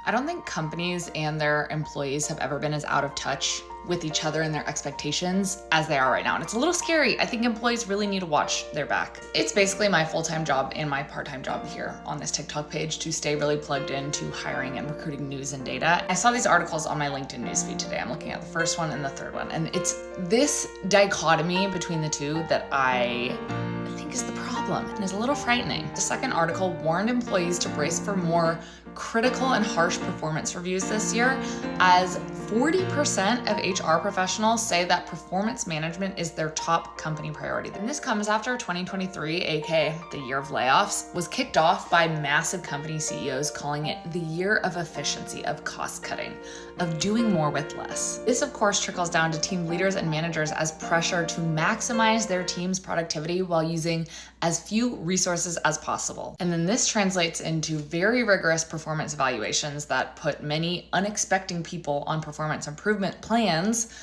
I don't think companies and their employees have ever been as out of touch with each other and their expectations as they are right now. And it's a little scary. I think employees really need to watch their back. It's basically my full-time job and my part-time job here on this TikTok page to stay really plugged into hiring and recruiting news and data. I saw these articles on my LinkedIn newsfeed today. I'm looking at the first one and the third one. And it's this dichotomy between the two that I think is the problem and is a little frightening. The second article warned employees to brace for more critical and harsh performance reviews this year, as 40% of HR professionals say that performance management is their top company priority. And this comes after 2023, aka the year of layoffs, was kicked off by massive company CEOs calling it the year of efficiency, of cost cutting, of doing more with less. This of course trickles down to team leaders and managers as pressure to maximize their team's productivity while using as few resources as possible. And then this translates into very rigorous performance evaluations that put many unexpecting people on performance improvement plans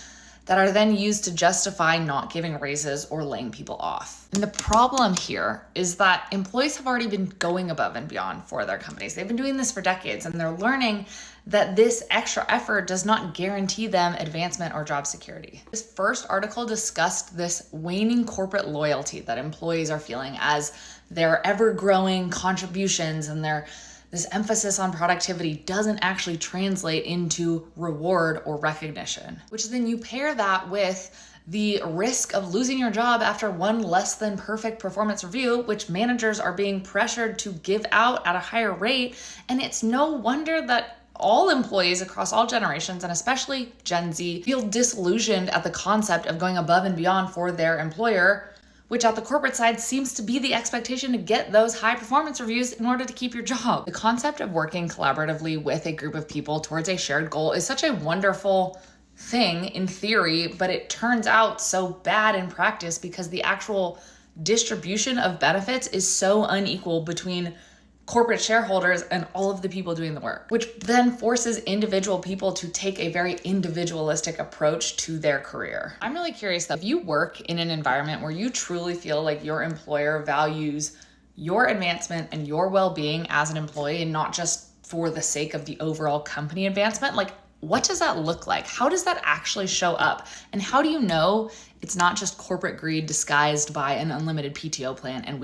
that are then used to justify not giving raises or laying people off. And the problem here is that employees have already been going above and beyond for their companies. They've been doing this for decades, and they're learning that this extra effort does not guarantee them advancement or job security. This first article discussed this waning corporate loyalty that employees are feeling as their ever-growing contributions and this emphasis on productivity doesn't actually translate into reward or recognition, which then you pair that with the risk of losing your job after one less than perfect performance review, which managers are being pressured to give out at a higher rate. And it's no wonder that all employees across all generations, and especially Gen Z, feel disillusioned at the concept of going above and beyond for their employer, which at the corporate side seems to be the expectation to get those high performance reviews in order to keep your job. The concept of working collaboratively with a group of people towards a shared goal is such a wonderful thing in theory, but it turns out so bad in practice because the actual distribution of benefits is so unequal between corporate shareholders and all of the people doing the work, which then forces individual people to take a very individualistic approach to their career. I'm really curious that if you work in an environment where you truly feel like your employer values your advancement and your well-being as an employee and not just for the sake of the overall company advancement, like what does that look like? How does that actually show up? And how do you know it's not just corporate greed disguised by an unlimited PTO plan and